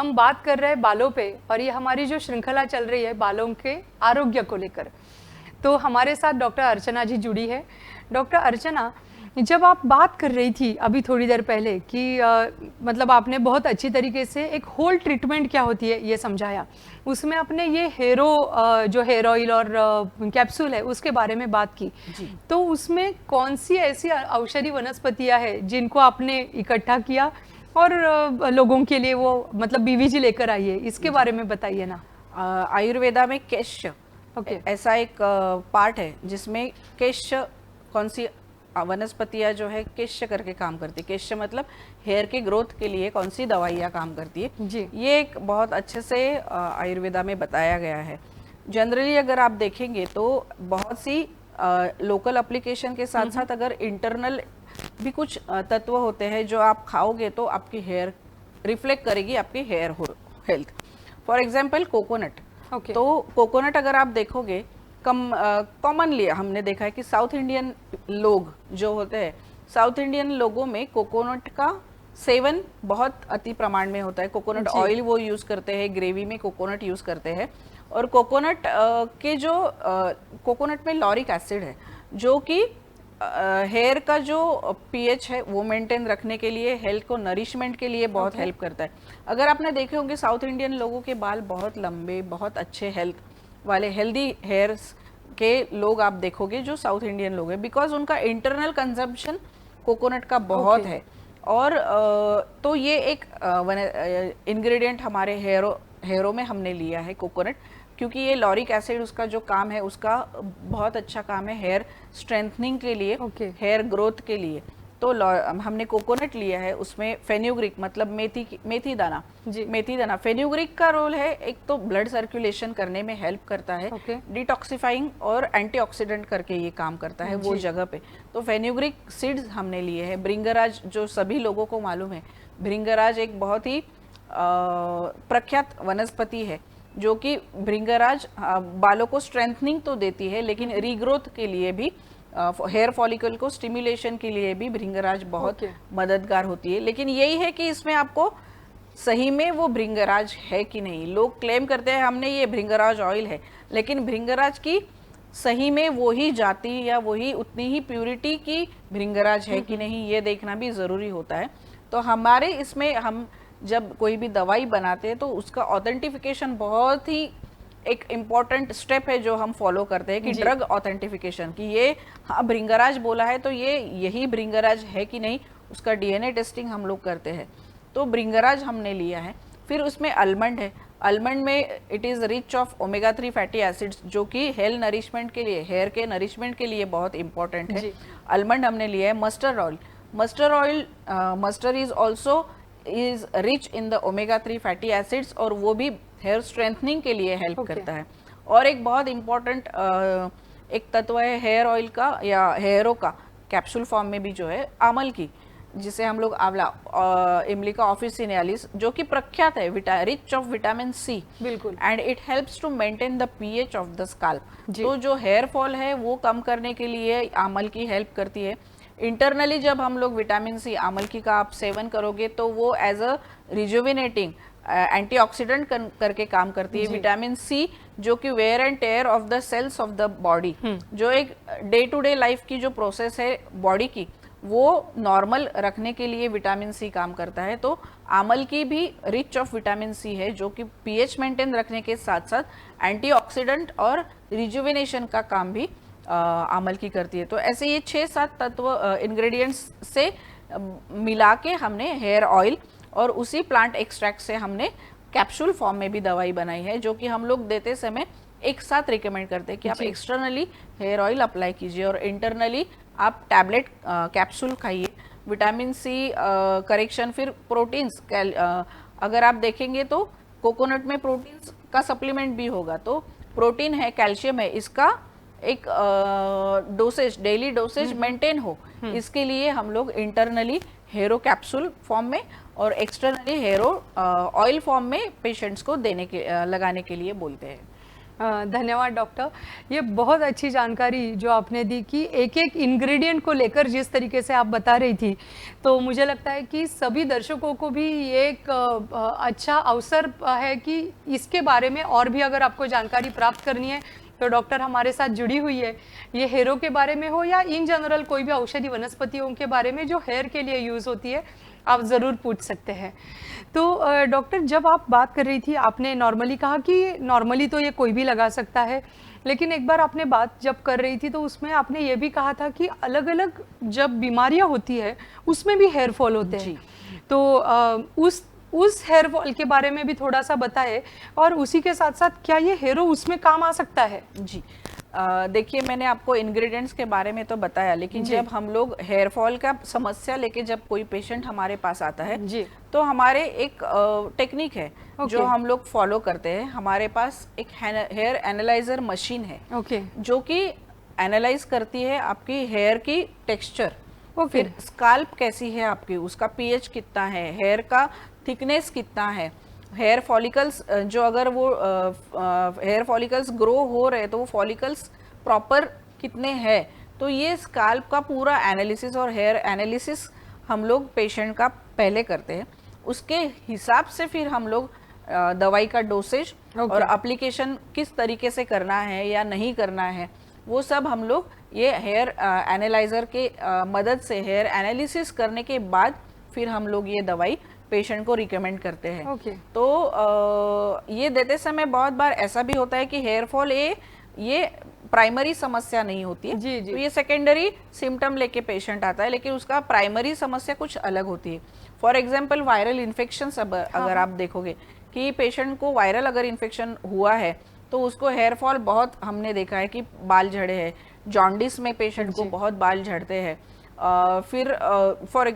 हम बात कर रहे हैं बालों पे और ये हमारी जो श्रृंखला चल रही है बालों के आरोग्य को लेकर। तो हमारे साथ डॉक्टर अर्चना जी जुड़ी है। डॉक्टर अर्चना, जब आप बात कर रही थी अभी थोड़ी देर पहले कि मतलब आपने बहुत अच्छी तरीके से एक होल ट्रीटमेंट क्या होती है ये समझाया, उसमें आपने ये जो हेयर ऑयल और कैप्सूल है उसके बारे में बात की। तो उसमें कौन सी ऐसी औषधि वनस्पतियां हैं जिनको आपने इकट्ठा किया और लोगों के लिए वो मतलब बीवीजी लेकर आई है, इसके बारे में बताइए ना। आयुर्वेदा में केश ऐसा एक पार्ट है जिसमें केश कौन सी वनस्पतियां जो है केश करके काम करती है। केश मतलब हेयर के ग्रोथ के लिए कौन सी दवाइयाँ काम करती है जी। ये एक बहुत अच्छे से आयुर्वेदा में बताया गया है। जनरली अगर आप देखेंगे तो बहुत सी लोकल एप्लीकेशन के साथ साथ अगर इंटरनल भी कुछ तत्व होते हैं जो आप खाओगे तो आपकी हेयर रिफ्लेक्ट करेगी आपकी hair health. For example coconut. तो कोकोनट अगर आप देखोगे कॉमनली हमने देखा है कि साउथ इंडियन लोग जो होते हैं, साउथ इंडियन लोगों में कोकोनट का सेवन बहुत अति प्रमाण में होता है। कोकोनट ऑयल वो यूज करते हैं, ग्रेवी में कोकोनट यूज करते हैं। और कोकोनट के जो कोकोनट में लॉरिक एसिड है जो कि हेयर का जो पीएच है वो मेंटेन रखने के लिए, हेल्थ को नरिशमेंट के लिए बहुत हेल्प करता है। अगर आपने देखे होंगे साउथ इंडियन लोगों के बाल बहुत लंबे, बहुत अच्छे हेल्थ वाले हेल्दी हेयर्स के लोग आप देखोगे जो साउथ इंडियन लोग हैं, बिकॉज उनका इंटरनल कंजम्पशन कोकोनट का बहुत है। और तो ये एक इंग्रेडिएंट हमारे हेयरों में हमने लिया है कोकोनट, क्योंकि ये लॉरिक एसिड उसका जो काम है उसका बहुत अच्छा काम है हेयर स्ट्रेंथनिंग के लिए, हेयर ग्रोथ के लिए। तो हमने कोकोनट लिया है, उसमें फेन्यूग्रीक मतलब मेथी दाना मेथी दाना। फेन्यूग्रीक का रोल है एक तो ब्लड सर्कुलेशन करने में हेल्प करता है, डिटॉक्सिफाइंग और एंटीऑक्सीडेंट करके ये काम करता है वो जगह पे। तो फेन्यूग्रीक सीड्स हमने लिए हैं। भृंगराज जो सभी लोगों को मालूम है, भृंगराज एक बहुत ही प्रख्यात वनस्पति है जो कि भृंगराज बालों को स्ट्रेंथनिंग तो देती है लेकिन रीग्रोथ के लिए भी, हेयर फॉलिकल को स्टिमुलेशन के लिए भी भृंगराज बहुत मददगार होती है। लेकिन यही है कि इसमें आपको सही में वो भृंगराज है कि नहीं। लोग क्लेम करते हैं हमने ये भृंगराज ऑयल है, लेकिन भृंगराज की सही में वो ही जाति या वही उतनी ही प्यूरिटी की भृंगराज है कि नहीं ये देखना भी जरूरी होता है। तो हमारे इसमें हम जब कोई भी दवाई बनाते हैं तो उसका ऑथेंटिफिकेशन बहुत ही एक इम्पॉर्टेंट स्टेप है जो हम फॉलो करते हैं कि ड्रग ऑथेंटिफिकेशन, कि ये हाँ भृंगराज बोला है तो ये यही भृंगराज है कि नहीं, उसका डीएनए टेस्टिंग हम लोग करते हैं। तो भृंगराज हमने लिया है। फिर उसमें आलमंड है। आलमंड में it is rich of omega 3 fatty acids जो कि हेल्थ नरिशमेंट के लिए, हेयर के नरिशमेंट के लिए बहुत इंपॉर्टेंट है। आलमंड हमने लिया है। Mustard oil, mustard is also is rich in the omega 3 fatty acids और वो भी हेयर स्ट्रेंथनिंग के लिए हेल्प करता है। और एक बहुत इंपॉर्टेंट एक तत्व है हेयर ऑयल का या हेयरों का कैप्सूल फॉर्म में भी जो है आमल की, जिसे हम लोग आंवला, इमलिका ऑफिसिनालिस, जो कि प्रख्यात है, रिच ऑफ विटामिन सी, बिल्कुल, and it helps to maintain the pH of the scalp. तो जो हेयर फॉल है वो कम करने के लिए आमल की हेल्प करती है। इंटरनली जब हम लोग विटामिन सी आमल की का आप सेवन करोगे तो वो एज अ रिजुविनेटिंग एंटीऑक्सीडेंट करके काम करती है। विटामिन सी जो कि wear and tear of the cells of the body, जो एक डे टू डे लाइफ की जो प्रोसेस है बॉडी की वो नॉर्मल रखने के लिए विटामिन सी काम करता है। तो आमल की भी रिच ऑफ विटामिन सी है जो कि पीएच मेंटेन रखने के साथ साथ एंटीऑक्सीडेंट और रिजुविनेशन का काम भी आमल की करती है। तो ऐसे ये 6-7 तत्व इंग्रेडिएंट्स से मिला के हमने हेयर ऑयल और उसी प्लांट एक्सट्रैक्ट से हमने कैप्सूल फॉर्म में भी दवाई बनाई है, जो कि हम लोग देते समय एक साथ रिकमेंड करते हैं कि आप एक्सटर्नली हेयर ऑयल अप्लाई कीजिए और इंटरनली आप टैबलेट कैप्सूल खाइए। विटामिन सी करेक्शन, फिर प्रोटीन्स, अगर आप देखेंगे तो कोकोनट में प्रोटीन्स का सप्लीमेंट भी होगा। तो प्रोटीन है, कैल्शियम है, इसका एक डोसेज, डेली डोसेज मेंटेन हो, इसके लिए हम लोग इंटरनली हेयरो कैप्सूल फॉर्म में और एक्सटर्नली हेयरो ऑयल फॉर्म में पेशेंट्स को लगाने के लिए बोलते हैं। धन्यवाद डॉक्टर। ये बहुत अच्छी जानकारी जो आपने दी कि एक एक इंग्रेडिएंट को लेकर जिस तरीके से आप बता रही थी, तो मुझे लगता है कि सभी दर्शकों को भी ये एक अच्छा अवसर है कि इसके बारे में और भी अगर आपको जानकारी प्राप्त करनी है तो डॉक्टर हमारे साथ जुड़ी हुई है। ये हेयरों के बारे में हो या इन जनरल कोई भी औषधि वनस्पतियों के बारे में जो हेयर के लिए यूज़ होती है, आप ज़रूर पूछ सकते हैं। तो डॉक्टर, जब आप बात कर रही थी, आपने नॉर्मली कहा कि नॉर्मली तो ये कोई भी लगा सकता है, लेकिन एक बार आपने बात जब कर रही थी तो उसमें आपने ये भी कहा था कि अलग-अलग जब बीमारियां होती है उसमें भी हेयर फॉल होते हैं। तो उस हेयर फॉल के बारे में भी थोड़ा सा बताएं, और उसी के साथ साथ क्या ये हेयरो उसमें काम आ सकता है? जी, देखिए, मैंने आपको इंग्रेडिएंट्स के बारे में तो बताया, लेकिन जब हम लोग हेयर फॉल का समस्या लेके जब कोई पेशेंट हमारे पास आता है जी, तो हमारे एक टेक्निक है जो हम लोग फॉलो करते हैं। हमारे पास एक हेयर एनालाइजर मशीन है जो कि एनालाइज करती है आपकी हेयर की टेक्सचर, फिर स्काल्प कैसी है आपकी, उसका पीएच कितना है, हेयर का थिकनेस कितना है, हेयर फॉलिकल्स जो अगर वो हेयर फॉलिकल्स ग्रो हो रहे तो वो फॉलिकल्स प्रॉपर कितने हैं। तो ये स्काल्प का पूरा एनालिसिस और हेयर एनालिसिस हम लोग पेशेंट का पहले करते हैं। उसके हिसाब से फिर हम लोग दवाई का डोसेज और एप्लीकेशन किस तरीके से करना है या नहीं करना है, वो सब हम लोग ये हेयर एनालाइजर के मदद से हेयर एनालिसिस करने के बाद फिर हम लोग ये दवाई पेशेंट को रिकमेंड करते हैं। तो ये देते समय बहुत बार ऐसा भी होता है कि हेयर फॉल ये प्राइमरी समस्या नहीं होती है, जी, जी। तो ये सेकेंडरी सिम्टम लेके पेशेंट आता है, लेकिन उसका प्राइमरी समस्या कुछ अलग होती है। फॉर एग्जाम्पल वायरल इन्फेक्शन अगर आप देखोगे कि पेशेंट को वायरल अगर इन्फेक्शन हुआ है तो उसको हेयर फॉल बहुत हमने देखा है कि बाल झड़े हैं। जॉन्डिस में पेशेंट को बहुत बाल झड़ते हैं। फिर फॉर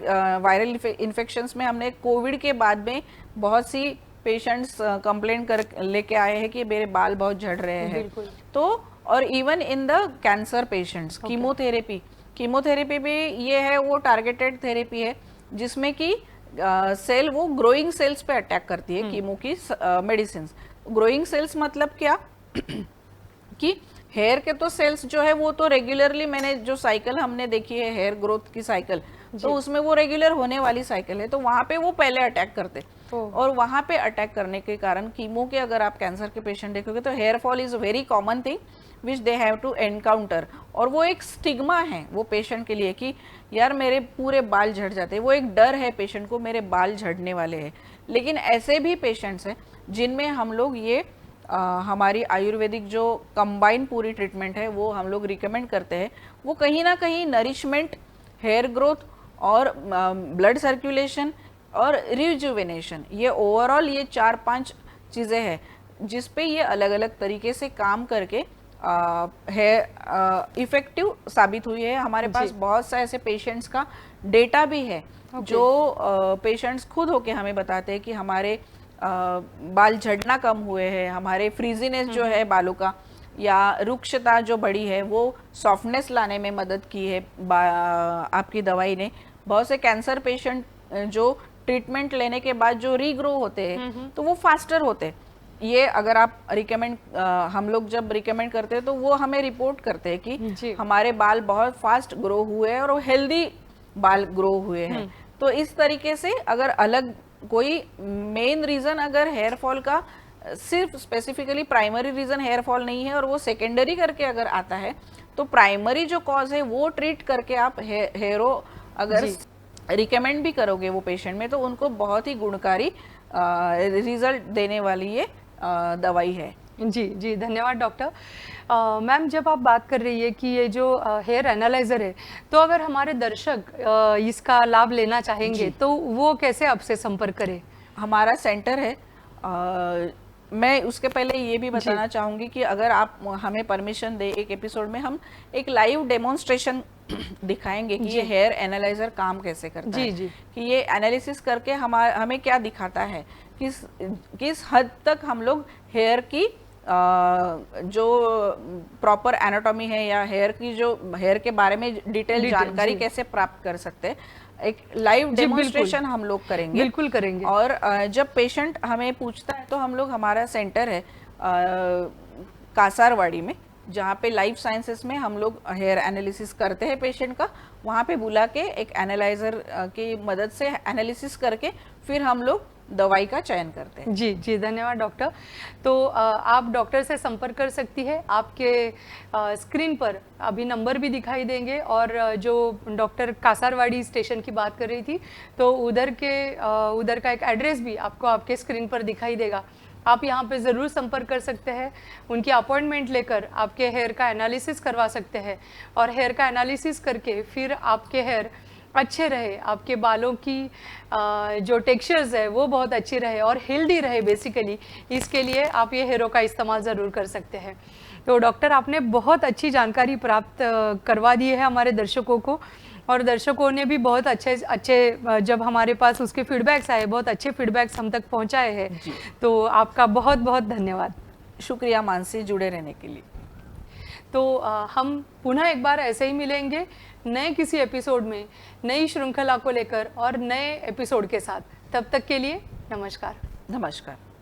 वायरल इन्फेक्शंस में हमने कोविड के बाद में बहुत सी पेशेंट्स कंप्लेंट कर लेके आए हैं कि मेरे बाल बहुत झड़ रहे हैं। तो और even in the cancer patients, chemotherapy भी ये है, वो टारगेटेड थेरेपी है जिसमें कि सेल वो ग्रोइंग सेल्स पे अटैक करती है। कीमो की मेडिसिन ग्रोइंग सेल्स मतलब क्या कि हेयर के तो सेल्स जो है वो तो रेगुलरली, मैंने जो साइकिल हमने देखी है हेयर ग्रोथ की साइकिल, तो उसमें वो रेगुलर होने वाली साइकिल है, तो वहां पे वो पहले अटैक करते, और वहां पे अटैक करने के कारण कीमो के अगर आप कैंसर के पेशेंट देखोगे तो hair fall is very common thing which they have to encounter. और वो एक स्टिग्मा है वो पेशेंट के लिए कि यार मेरे पूरे बाल झड़ जाते हैं, वो एक डर है पेशेंट को, मेरे बाल झड़ने वाले हैं। लेकिन ऐसे भी पेशेंट्स हैं जिनमें हम लोग ये हमारी आयुर्वेदिक जो कंबाइन पूरी ट्रीटमेंट है वो हम लोग रिकमेंड करते हैं। वो कहीं ना कहीं नरिशमेंट, हेयर ग्रोथ और ब्लड सर्कुलेशन और रिजुवेनेशन, ये ओवरऑल ये 4-5 चीज़ें हैं जिस पे ये अलग अलग तरीके से काम करके है इफेक्टिव साबित हुई है। हमारे पास बहुत से ऐसे पेशेंट्स का डेटा भी है जो पेशेंट्स खुद होके हमें बताते हैं कि हमारे बाल झड़ना कम हुए हैं, हमारे फ्रीजीनेस जो है बालों का या रुक्षता जो बढ़ी है वो सॉफ्टनेस लाने में मदद की है आपकी दवाई ने। बहुत से कैंसर पेशेंट जो ट्रीटमेंट लेने के बाद जो रीग्रो होते हैं तो वो फास्टर होते हैं। ये अगर आप रिकमेंड हम लोग जब रिकमेंड करते हैं तो वो हमें रिपोर्ट करते हैं कि हमारे बाल बहुत फास्ट ग्रो हुए हैं और वो हेल्दी बाल ग्रो हुए हैं। तो इस तरीके से अगर अलग कोई मेन रीजन अगर हेयर फॉल का सिर्फ specifically primary reason hair fall नहीं है और वो सेकेंडरी करके अगर आता है तो प्राइमरी जो कॉज है वो ट्रीट करके आप हेयरो अगर रिकमेंड भी करोगे वो पेशेंट में तो उनको बहुत ही गुणकारी रिजल्ट देने वाली ये दवाई है। जी जी, धन्यवाद डॉक्टर। मैम, जब आप बात कर रही है कि ये जो हेयर एनालाइजर है, तो अगर हमारे दर्शक इसका लाभ लेना चाहेंगे तो वो कैसे आपसे संपर्क करें? हमारा सेंटर है, मैं उसके पहले ये भी बताना चाहूँगी कि अगर आप हमें परमिशन दे एक एपिसोड में हम एक लाइव डेमोन्स्ट्रेशन दिखाएंगे कि ये हेयर एनालाइजर काम कैसे करता है, कि ये एनालिसिस करके हमें क्या दिखाता है, किस हद तक हम लोग हेयर की जो प्रॉपर एनाटॉमी है या हेयर की जो हेयर के बारे में डिटेल जानकारी कैसे प्राप्त कर सकते हैं, एक लाइव डेमोन्स्ट्रेशन हम लोग करेंगे। बिल्कुल करेंगे। और जब पेशेंट हमें पूछता है तो हम लोग, हमारा सेंटर है कासारवाड़ी में, जहाँ पे लाइफ साइंसेस में हम लोग हेयर एनालिसिस करते हैं पेशेंट का, वहाँ पे बुला के एक एनालाइजर की मदद से एनालिसिस करके फिर हम लोग दवाई का चयन करते हैं। जी जी, धन्यवाद डॉक्टर। तो आप डॉक्टर से संपर्क कर सकती है, आपके स्क्रीन पर अभी नंबर भी दिखाई देंगे, और जो डॉक्टर कासारवाड़ी स्टेशन की बात कर रही थी, तो उधर का एक एड्रेस भी आपको आपके स्क्रीन पर दिखाई देगा। आप यहाँ पे ज़रूर संपर्क कर सकते हैं, उनकी अपॉइंटमेंट लेकर आपके हेयर का एनालिसिस करवा सकते हैं, और हेयर का एनालिसिस करके फिर आपके हेयर अच्छे रहे, आपके बालों की जो टेक्सचर्स है वो बहुत अच्छी रहे और हेल्दी रहे बेसिकली, इसके लिए आप ये हेयरों का इस्तेमाल ज़रूर कर सकते हैं। तो डॉक्टर, आपने बहुत अच्छी जानकारी प्राप्त करवा दी है हमारे दर्शकों को, और दर्शकों ने भी बहुत अच्छे जब हमारे पास उसके फीडबैक्स आए, बहुत अच्छे फीडबैक्स हम तक पहुंचाए हैं। तो आपका बहुत बहुत धन्यवाद। शुक्रिया मानसी, जुड़े रहने के लिए। तो हम पुनः एक बार ऐसे ही मिलेंगे नए किसी एपिसोड में, नई श्रृंखला को लेकर और नए एपिसोड के साथ। तब तक के लिए नमस्कार। नमस्कार।